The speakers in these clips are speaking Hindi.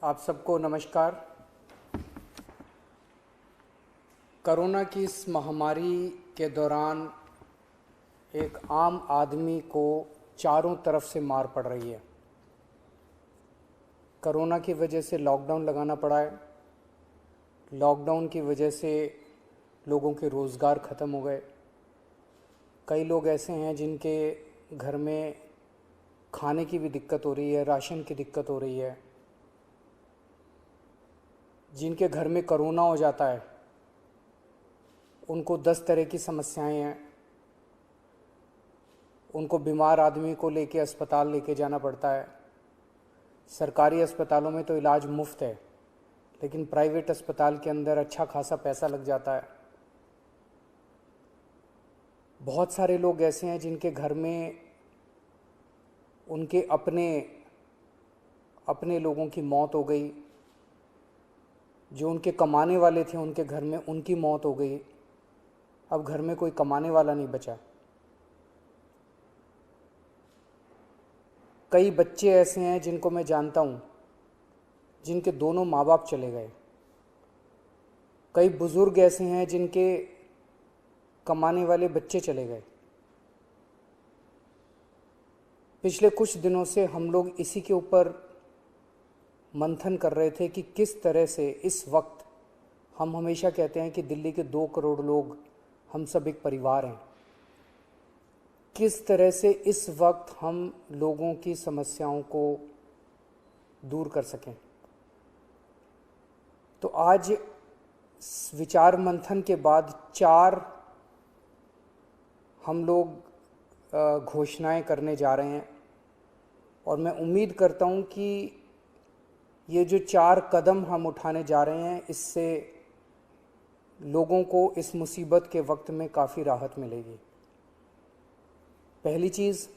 आप सबको नमस्कार। कोरोना की इस महामारी के दौरान एक आम आदमी को चारों तरफ से मार पड़ रही है। कोरोना की वजह से लॉकडाउन लगाना पड़ा है। लॉकडाउन की वजह से लोगों के रोज़गार ख़त्म हो गए। कई लोग ऐसे हैं जिनके घर में खाने की भी दिक्कत हो रही है, राशन की दिक्कत हो रही है। जिनके घर में कोरोना हो जाता है उनको 10 तरह की समस्याएं हैं। उनको बीमार आदमी को लेके अस्पताल लेके जाना पड़ता है। सरकारी अस्पतालों में तो इलाज मुफ्त है, लेकिन प्राइवेट अस्पताल के अंदर अच्छा खासा पैसा लग जाता है। बहुत सारे लोग ऐसे हैं जिनके घर में उनके अपने लोगों की मौत हो गई। जो उनके कमाने वाले थे उनके घर में उनकी मौत हो गई। अब घर में कोई कमाने वाला नहीं बचा। कई बच्चे ऐसे हैं जिनको मैं जानता हूँ जिनके दोनों माँ बाप चले गए। कई बुज़ुर्ग ऐसे हैं जिनके कमाने वाले बच्चे चले गए। पिछले कुछ दिनों से हम लोग इसी के ऊपर मंथन कर रहे थे कि किस तरह से इस वक्त, हम हमेशा कहते हैं कि दिल्ली के 2 करोड़ लोग हम सब एक परिवार हैं, किस तरह से इस वक्त हम लोगों की समस्याओं को दूर कर सकें। तो आज विचार मंथन के बाद 4 हम लोग घोषणाएं करने जा रहे हैं और मैं उम्मीद करता हूं कि ये जो 4 कदम हम उठाने जा रहे हैं इससे लोगों को इस मुसीबत के वक्त में काफ़ी राहत मिलेगी। पहली चीज़,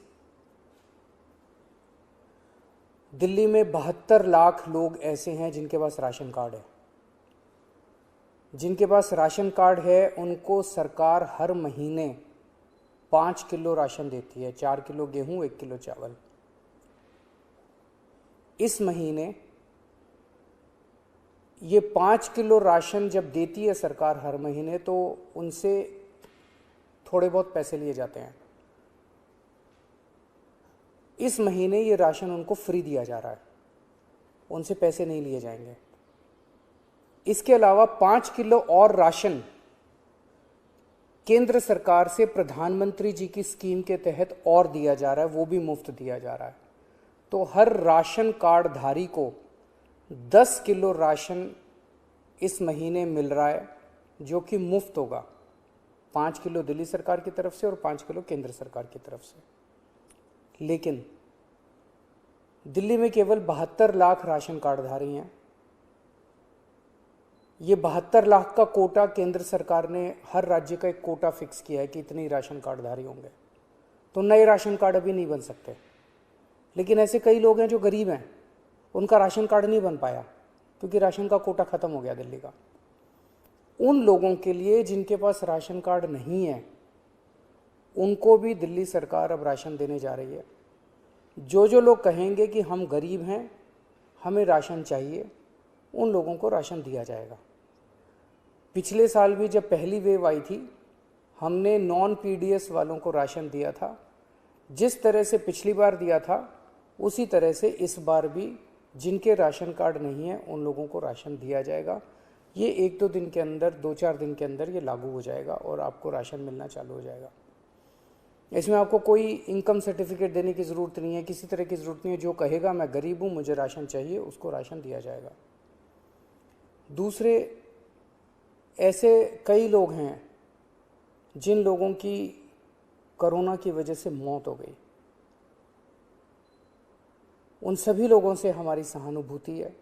दिल्ली में 72 लाख लोग ऐसे हैं जिनके पास राशन कार्ड है। जिनके पास राशन कार्ड है उनको सरकार हर महीने 5 किलो राशन देती है, 4 किलो गेहूं, 1 किलो चावल। इस महीने ये 5 किलो राशन जब देती है सरकार हर महीने, तो उनसे थोड़े बहुत पैसे लिए जाते हैं। इस महीने ये राशन उनको फ्री दिया जा रहा है, उनसे पैसे नहीं लिए जाएंगे। इसके अलावा 5 किलो और राशन केंद्र सरकार से प्रधानमंत्री जी की स्कीम के तहत और दिया जा रहा है, वो भी मुफ्त दिया जा रहा है। तो हर राशन कार्ड धारी को 10 किलो राशन इस महीने मिल रहा है, जो कि मुफ्त होगा। 5 किलो दिल्ली सरकार की तरफ से और 5 किलो केंद्र सरकार की तरफ से। लेकिन दिल्ली में केवल 72 लाख राशन कार्डधारी हैं। ये 72 लाख का कोटा केंद्र सरकार ने, हर राज्य का एक कोटा फिक्स किया है कि इतने ही राशन कार्डधारी होंगे। तो नए राशन कार्ड अभी नहीं बन सकते। लेकिन ऐसे कई लोग हैं जो गरीब हैं, उनका राशन कार्ड नहीं बन पाया क्योंकि राशन का कोटा ख़त्म हो गया दिल्ली का। उन लोगों के लिए जिनके पास राशन कार्ड नहीं है, उनको भी दिल्ली सरकार अब राशन देने जा रही है। जो लोग कहेंगे कि हम गरीब हैं, हमें राशन चाहिए, उन लोगों को राशन दिया जाएगा। पिछले साल भी जब पहली वेव आई थी, हमने नॉन पीडीएस वालों को राशन दिया था। जिस तरह से पिछली बार दिया था उसी तरह से इस बार भी जिनके राशन कार्ड नहीं है उन लोगों को राशन दिया जाएगा। ये 1-2 दिन के अंदर, 2-4 दिन के अंदर ये लागू हो जाएगा और आपको राशन मिलना चालू हो जाएगा। इसमें आपको कोई इनकम सर्टिफिकेट देने की ज़रूरत नहीं है, किसी तरह की ज़रूरत नहीं है। जो कहेगा मैं गरीब हूँ, मुझे राशन चाहिए, उसको राशन दिया जाएगा। दूसरे, ऐसे कई लोग हैं जिन लोगों की कोरोना की वजह से मौत हो गई। उन सभी लोगों से हमारी सहानुभूति है।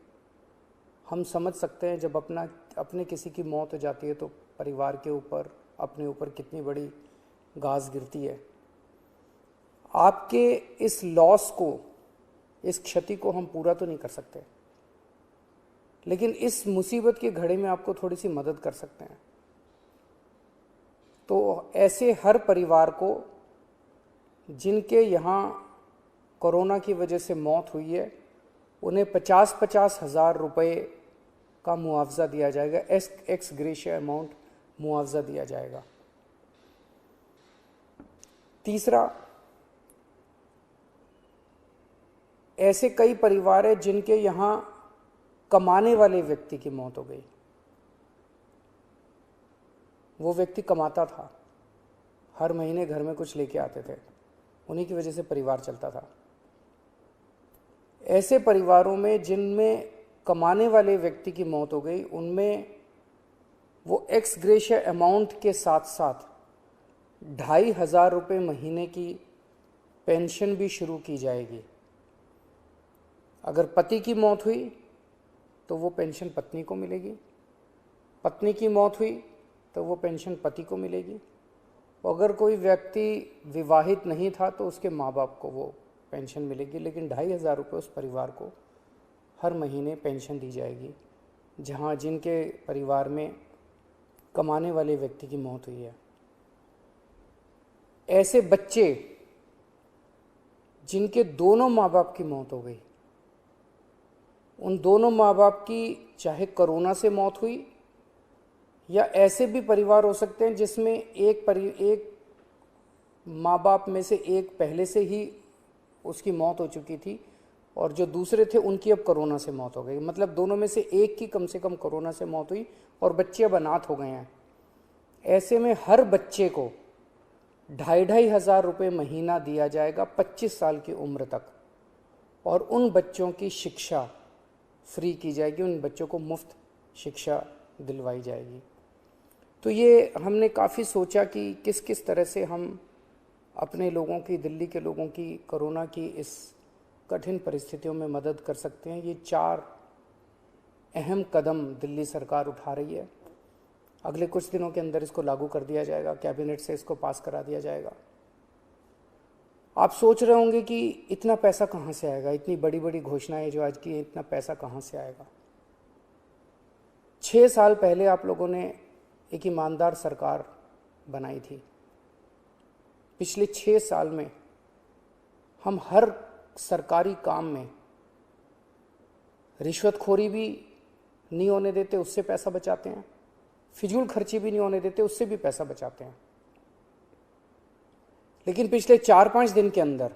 हम समझ सकते हैं जब अपने किसी की मौत हो जाती है तो परिवार के ऊपर, अपने ऊपर कितनी बड़ी गाज गिरती है। आपके इस लॉस को, इस क्षति को हम पूरा तो नहीं कर सकते, लेकिन इस मुसीबत की घड़ी में आपको थोड़ी सी मदद कर सकते हैं। तो ऐसे हर परिवार को जिनके यहाँ कोरोना की वजह से मौत हुई है, उन्हें 50-50 हज़ार रुपये का मुआवजा दिया जाएगा, एक्स ग्रेशिया अमाउंट मुआवजा दिया जाएगा। तीसरा, ऐसे कई परिवार हैं जिनके यहाँ कमाने वाले व्यक्ति की मौत हो गई। वो व्यक्ति कमाता था, हर महीने घर में कुछ लेके आते थे, उन्हीं की वजह से परिवार चलता था। ऐसे परिवारों में जिनमें कमाने वाले व्यक्ति की मौत हो गई, उनमें वो एक्स ग्रेशिया अमाउंट के साथ साथ 2,500 रुपये महीने की पेंशन भी शुरू की जाएगी। अगर पति की मौत हुई तो वो पेंशन पत्नी को मिलेगी, पत्नी की मौत हुई तो वो पेंशन पति को मिलेगी। अगर कोई व्यक्ति विवाहित नहीं था तो उसके माँ बाप को वो पेंशन मिलेगी, लेकिन 2,500 रुपये उस परिवार को हर महीने पेंशन दी जाएगी जहाँ जिनके परिवार में कमाने वाले व्यक्ति की मौत हुई है। ऐसे बच्चे जिनके दोनों माँ बाप की मौत हो गई, उन दोनों माँ बाप की चाहे कोरोना से मौत हुई या ऐसे भी परिवार हो सकते हैं जिसमें एक माँ बाप में से एक पहले से ही उसकी मौत हो चुकी थी और जो दूसरे थे उनकी अब कोरोना से मौत हो गई, मतलब दोनों में से एक की कम से कम कोरोना से मौत हुई और बच्चे अब अनाथ हो गए हैं। ऐसे में हर बच्चे को 2,500 रुपये महीना दिया जाएगा 25 साल की उम्र तक, और उन बच्चों की शिक्षा फ्री की जाएगी, उन बच्चों को मुफ्त शिक्षा दिलवाई जाएगी। तो ये हमने काफ़ी सोचा कि किस किस तरह से हम अपने लोगों की, दिल्ली के लोगों की कोरोना की इस कठिन परिस्थितियों में मदद कर सकते हैं। ये 4 अहम कदम दिल्ली सरकार उठा रही है। अगले कुछ दिनों के अंदर इसको लागू कर दिया जाएगा, कैबिनेट से इसको पास करा दिया जाएगा। आप सोच रहे होंगे कि इतना पैसा कहाँ से आएगा, इतनी बड़ी बड़ी घोषणाएं जो आज की हैं, इतना पैसा कहाँ से आएगा। 6 साल पहले आप लोगों ने एक ईमानदार सरकार बनाई थी। पिछले 6 साल में हम हर सरकारी काम में रिश्वतखोरी भी नहीं होने देते, उससे पैसा बचाते हैं, फिजूल खर्ची भी नहीं होने देते, उससे भी पैसा बचाते हैं। लेकिन पिछले 4-5 दिन के अंदर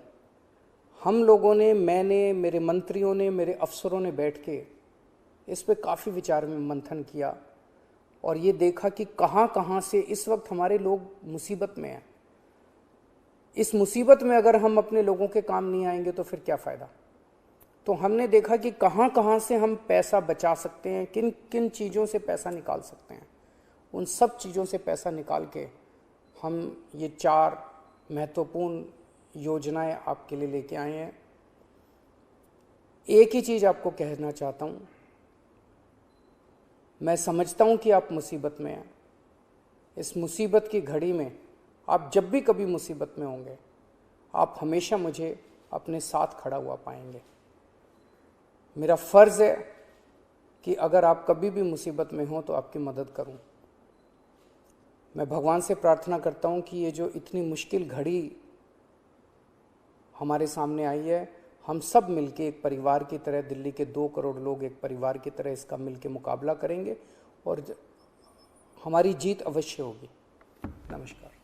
हम लोगों ने, मैंने, मेरे मंत्रियों ने, मेरे अफसरों ने बैठ के इस पे काफ़ी विचार में मंथन किया और ये देखा कि कहाँ कहाँ से इस वक्त हमारे लोग मुसीबत में हैं। इस मुसीबत में अगर हम अपने लोगों के काम नहीं आएंगे तो फिर क्या फ़ायदा। तो हमने देखा कि कहाँ कहाँ से हम पैसा बचा सकते हैं, किन किन चीज़ों से पैसा निकाल सकते हैं। उन सब चीज़ों से पैसा निकाल के हम ये 4 महत्वपूर्ण योजनाएं आपके लिए लेके आए हैं। एक ही चीज़ आपको कहना चाहता हूँ, मैं समझता हूँ कि आप मुसीबत में हैं। इस मुसीबत की घड़ी में आप जब भी कभी मुसीबत में होंगे, आप हमेशा मुझे अपने साथ खड़ा हुआ पाएंगे। मेरा फ़र्ज़ है कि अगर आप कभी भी मुसीबत में हो तो आपकी मदद करूं। मैं भगवान से प्रार्थना करता हूं कि ये जो इतनी मुश्किल घड़ी हमारे सामने आई है, हम सब मिलके एक परिवार की तरह, दिल्ली के 2 करोड़ लोग एक परिवार की तरह इसका मिलके मुकाबला करेंगे और हमारी जीत अवश्य होगी। नमस्कार।